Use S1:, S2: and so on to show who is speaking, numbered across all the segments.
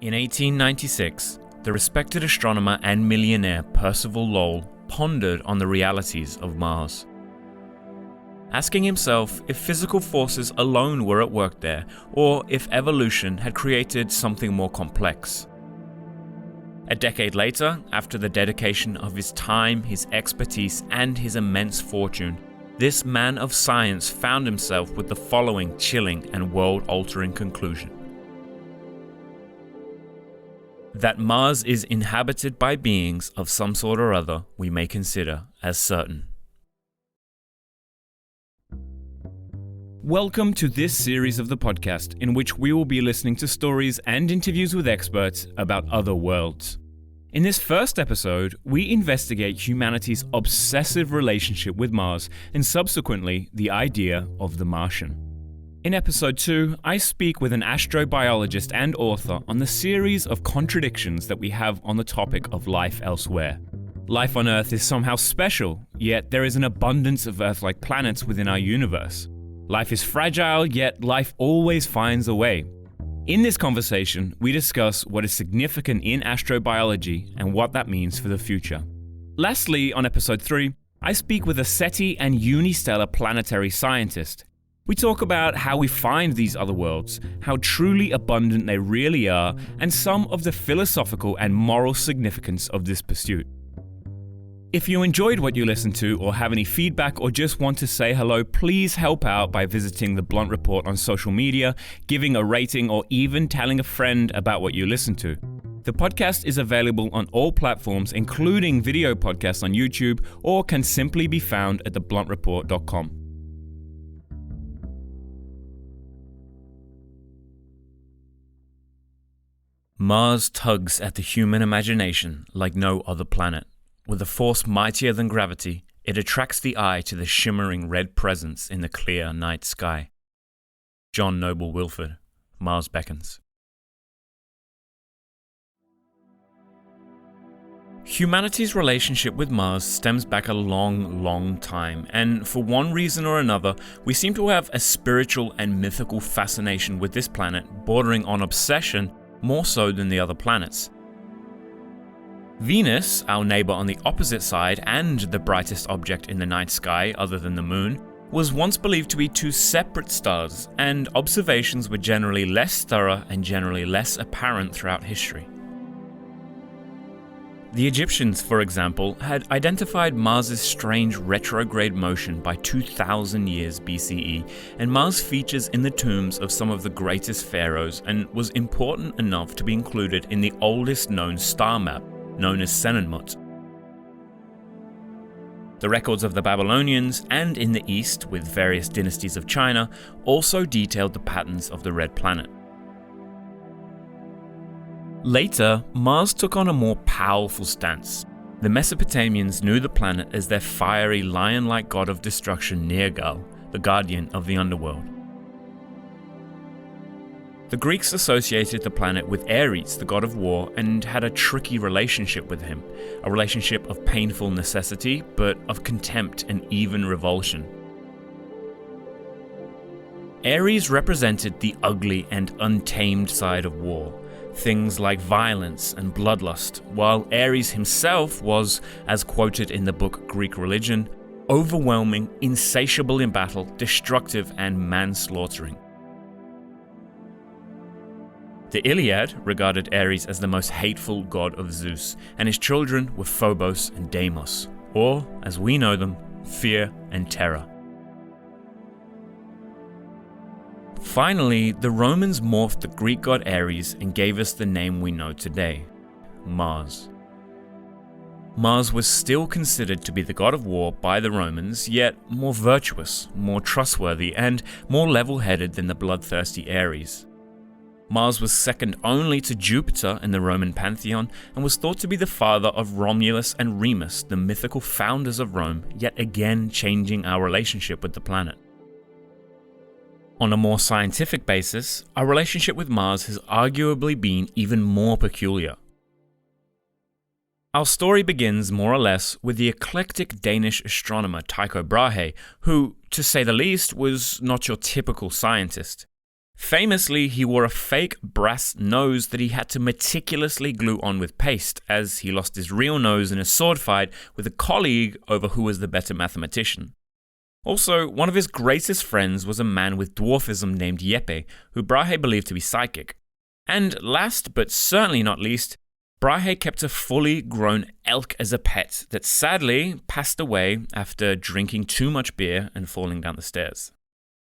S1: In 1896, the respected astronomer and millionaire Percival Lowell pondered on the realities of Mars, asking himself if physical forces alone were at work there, or if evolution had created something more complex. A decade later, after the dedication of his time, his expertise, and his immense fortune, this man of science found himself with the following chilling and world-altering conclusion: that Mars is inhabited by beings of some sort or other we may consider as certain. Welcome to this series of the podcast, in which we will be listening to stories and interviews with experts about other worlds. In this first episode, we investigate humanity's obsessive relationship with Mars and subsequently the idea of the Martian. In episode 2, I speak with an astrobiologist and author on the series of contradictions that we have on the topic of life elsewhere. Life on Earth is somehow special, yet there is an abundance of Earth-like planets within our universe. Life is fragile, yet life always finds a way. In this conversation, we discuss what is significant in astrobiology and what that means for the future. Lastly, on episode 3, I speak with a SETI and unistellar planetary scientist. We talk about how we find these other worlds, how truly abundant they really are, and some of the philosophical and moral significance of this pursuit. If you enjoyed what you listened to, or have any feedback, or just want to say hello, please help out by visiting The Blunt Report on social media, giving a rating, or even telling a friend about what you listened to. The podcast is available on all platforms, including video podcasts on YouTube, or can simply be found at thebluntReport.com. Mars tugs at the human imagination like no other planet. With a force mightier than gravity, it attracts the eye to the shimmering red presence in the clear night sky. John Noble Wilford, Mars Beckons. Humanity's relationship with Mars stems back a long time, and for one reason or another, we seem to have a spiritual and mythical fascination with this planet, bordering on obsession more so than the other planets. Venus, our neighbor on the opposite side and the brightest object in the night sky other than the moon, was once believed to be two separate stars, and observations were generally less thorough and generally less apparent throughout history. The Egyptians, for example, had identified Mars's strange retrograde motion by 2000 years BCE, and Mars features in the tombs of some of the greatest pharaohs and was important enough to be included in the oldest known star map, known as Senenmut. The records of the Babylonians, and in the East with various dynasties of China, also detailed the patterns of the red planet. Later, Mars took on a more powerful stance. The Mesopotamians knew the planet as their fiery lion-like god of destruction Nergal, the guardian of the underworld. The Greeks associated the planet with Ares, the god of war, and had a tricky relationship with him, a relationship of painful necessity, but of contempt and even revulsion. Ares represented the ugly and untamed side of war, things like violence and bloodlust, while Ares himself was, as quoted in the book Greek Religion, overwhelming, insatiable in battle, destructive and manslaughtering. The Iliad regarded Ares as the most hateful god of Zeus, and his children were Phobos and Deimos, or, as we know them, fear and terror. Finally, the Romans morphed the Greek god Ares and gave us the name we know today, Mars. Mars was still considered to be the god of war by the Romans, yet more virtuous, more trustworthy, and more level-headed than the bloodthirsty Ares. Mars was second only to Jupiter in the Roman pantheon and was thought to be the father of Romulus and Remus, the mythical founders of Rome, yet again changing our relationship with the planet. On a more scientific basis, our relationship with Mars has arguably been even more peculiar. Our story begins more or less with the eclectic Danish astronomer Tycho Brahe, who, to say the least, was not your typical scientist. Famously, he wore a fake brass nose that he had to meticulously glue on with paste, as he lost his real nose in a sword fight with a colleague over who was the better mathematician. Also, one of his greatest friends was a man with dwarfism named Jeppe, who Brahe believed to be psychic. And last but certainly not least, Brahe kept a fully grown elk as a pet that sadly passed away after drinking too much beer and falling down the stairs.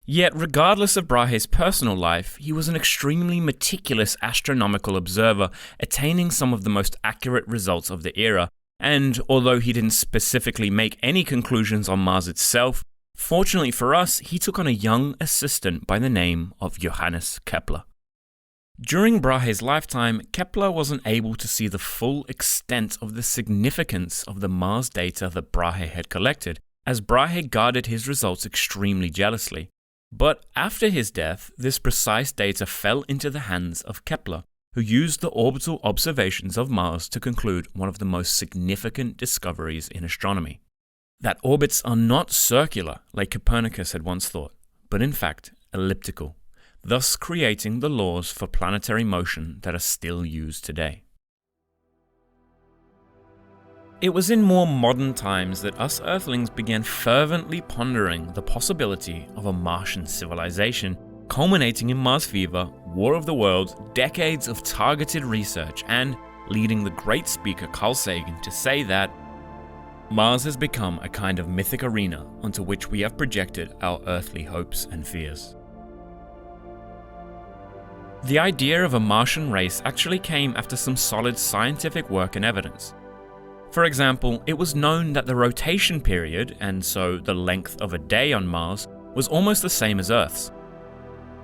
S1: Yet, regardless of Brahe's personal life, he was an extremely meticulous astronomical observer, attaining some of the most accurate results of the era. And although he didn't specifically make any conclusions on Mars itself, fortunately for us, he took on a young assistant by the name of Johannes Kepler. During Brahe's lifetime, Kepler wasn't able to see the full extent of the significance of the Mars data that Brahe had collected, as Brahe guarded his results extremely jealously. But after his death, this precise data fell into the hands of Kepler, who used the orbital observations of Mars to conclude one of the most significant discoveries in astronomy. That orbits are not circular, like Copernicus had once thought, but in fact elliptical, thus creating the laws for planetary motion that are still used today. It was in more modern times that us Earthlings began fervently pondering the possibility of a Martian civilization, culminating in Mars fever, War of the Worlds, decades of targeted research, and leading the great speaker Carl Sagan to say that Mars has become a kind of mythic arena onto which we have projected our earthly hopes and fears. The idea of a Martian race actually came after some solid scientific work and evidence. For example, it was known that the rotation period, and so the length of a day on Mars, was almost the same as Earth's.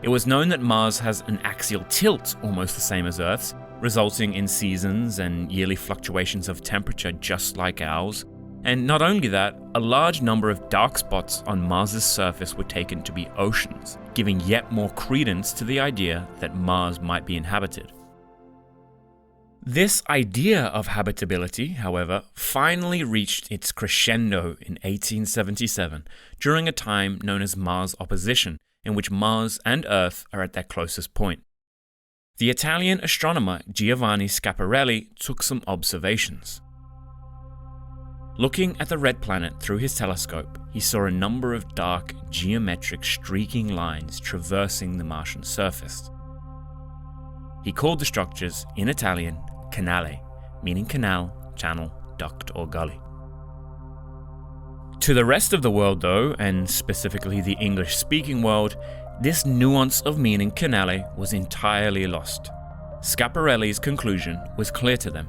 S1: It was known that Mars has an axial tilt almost the same as Earth's, resulting in seasons and yearly fluctuations of temperature just like ours. And not only that, a large number of dark spots on Mars's surface were taken to be oceans, giving yet more credence to the idea that Mars might be inhabited. This idea of habitability, however, finally reached its crescendo in 1877, during a time known as Mars opposition, in which Mars and Earth are at their closest point. The Italian astronomer Giovanni Schiaparelli took some observations. Looking at the red planet through his telescope, he saw a number of dark, geometric streaking lines traversing the Martian surface. He called the structures, in Italian, canale, meaning canal, channel, duct, or gully. To the rest of the world though, and specifically the English-speaking world, this nuance of meaning canale was entirely lost. Schiaparelli's conclusion was clear to them.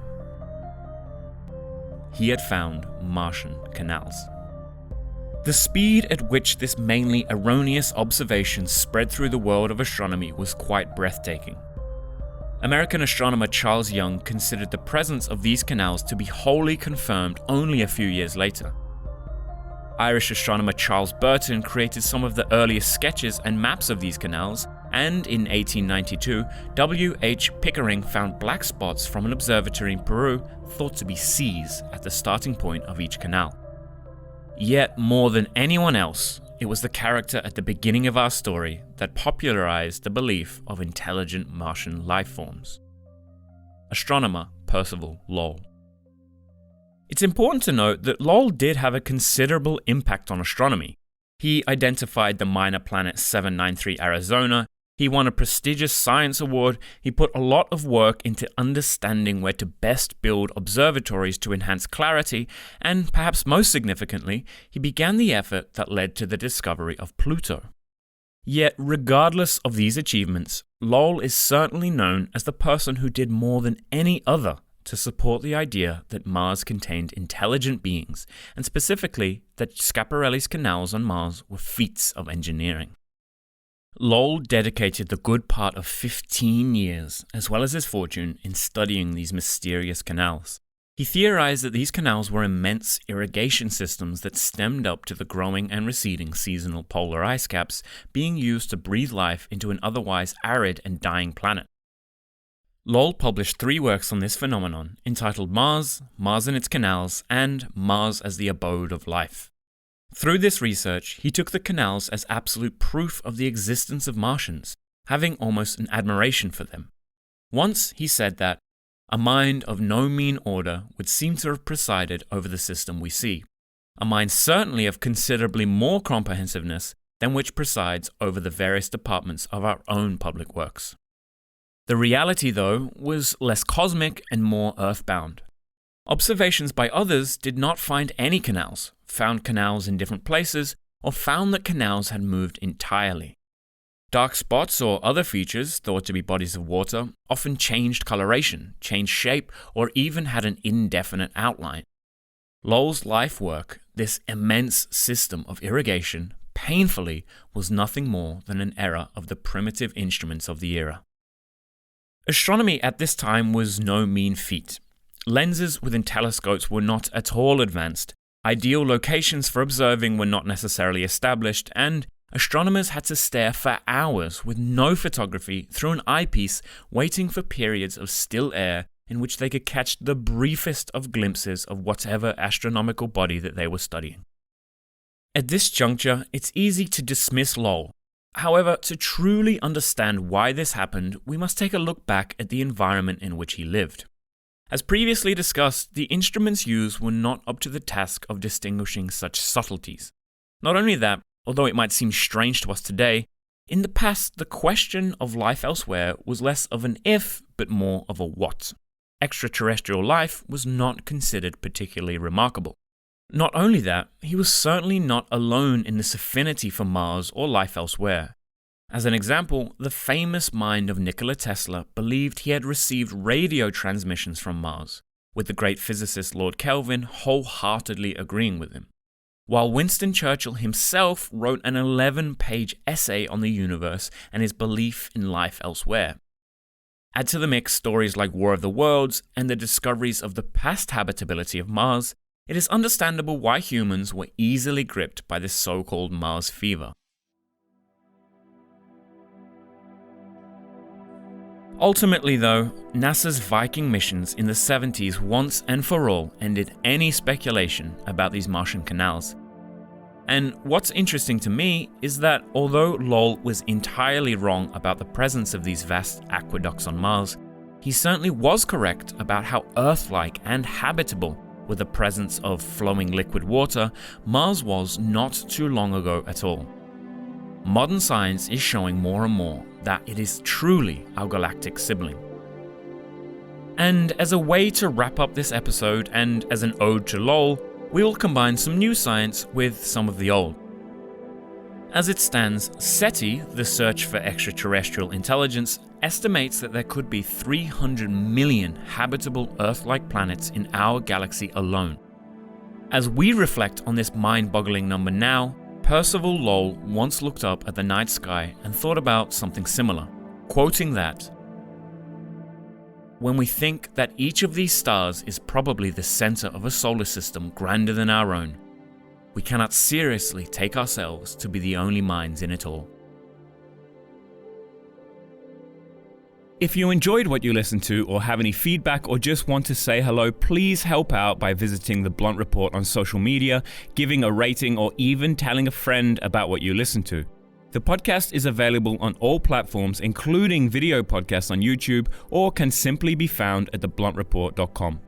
S1: He had found Martian canals. The speed at which this mainly erroneous observation spread through the world of astronomy was quite breathtaking. American astronomer Charles Young considered the presence of these canals to be wholly confirmed only a few years later. Irish astronomer Charles Burton created some of the earliest sketches and maps of these canals, and in 1892, W.H. Pickering found black spots from an observatory in Peru thought to be seas at the starting point of each canal. Yet, more than anyone else, it was the character at the beginning of our story that popularized the belief of intelligent Martian life forms. Astronomer Percival Lowell. It's important to note that Lowell did have a considerable impact on astronomy. He identified the minor planet 793 Arizona, he won a prestigious science award, he put a lot of work into understanding where to best build observatories to enhance clarity, and perhaps most significantly, he began the effort that led to the discovery of Pluto. Yet, regardless of these achievements, Lowell is certainly known as the person who did more than any other to support the idea that Mars contained intelligent beings, and specifically that Schiaparelli's canals on Mars were feats of engineering. Lowell dedicated the good part of 15 years, as well as his fortune, in studying these mysterious canals. He theorized that these canals were immense irrigation systems that stemmed up to the growing and receding seasonal polar ice caps being used to breathe life into an otherwise arid and dying planet. Lowell published 3 works on this phenomenon, entitled Mars, Mars and its Canals, and Mars as the Abode of Life. Through this research, he took the canals as absolute proof of the existence of Martians, having almost an admiration for them. Once he said that a mind of no mean order would seem to have presided over the system we see, a mind certainly of considerably more comprehensiveness than which presides over the various departments of our own public works. The reality, though, was less cosmic and more earthbound. Observations by others did not find any canals, found canals in different places, or found that canals had moved entirely. Dark spots or other features, thought to be bodies of water, often changed coloration, changed shape, or even had an indefinite outline. Lowell's life work, this immense system of irrigation, painfully was nothing more than an error of the primitive instruments of the era. Astronomy at this time was no mean feat. Lenses within telescopes were not at all advanced, ideal locations for observing were not necessarily established, and astronomers had to stare for hours with no photography through an eyepiece, waiting for periods of still air in which they could catch the briefest of glimpses of whatever astronomical body that they were studying. At this juncture, it's easy to dismiss Lowell. However, to truly understand why this happened, we must take a look back at the environment in which he lived. As previously discussed, the instruments used were not up to the task of distinguishing such subtleties. Not only that, although it might seem strange to us today, in the past the question of life elsewhere was less of an if, but more of a what. Extraterrestrial life was not considered particularly remarkable. Not only that, he was certainly not alone in this affinity for Mars or life elsewhere. As an example, the famous mind of Nikola Tesla believed he had received radio transmissions from Mars, with the great physicist Lord Kelvin wholeheartedly agreeing with him. While Winston Churchill himself wrote an 11-page essay on the universe and his belief in life elsewhere. Add to the mix stories like War of the Worlds and the discoveries of the past habitability of Mars, it is understandable why humans were easily gripped by this so-called Mars fever. Ultimately though, NASA's Viking missions in the 70s once and for all ended any speculation about these Martian canals. And what's interesting to me is that although Lowell was entirely wrong about the presence of these vast aqueducts on Mars, he certainly was correct about how Earth-like and habitable, with the presence of flowing liquid water, Mars was not too long ago at all. Modern science is showing more and more that it is truly our galactic sibling. And as a way to wrap up this episode and as an ode to Lowell, we will combine some new science with some of the old. As it stands, SETI, the Search for Extraterrestrial Intelligence, estimates that there could be 300 million habitable Earth-like planets in our galaxy alone. As we reflect on this mind-boggling number now, Percival Lowell once looked up at the night sky and thought about something similar, quoting that, "When we think that each of these stars is probably the center of a solar system grander than our own, we cannot seriously take ourselves to be the only minds in it all." If you enjoyed what you listened to or have any feedback or just want to say hello, please help out by visiting The Blunt Report on social media, giving a rating, or even telling a friend about what you listened to. The podcast is available on all platforms, including video podcasts on YouTube, or can simply be found at thebluntReport.com.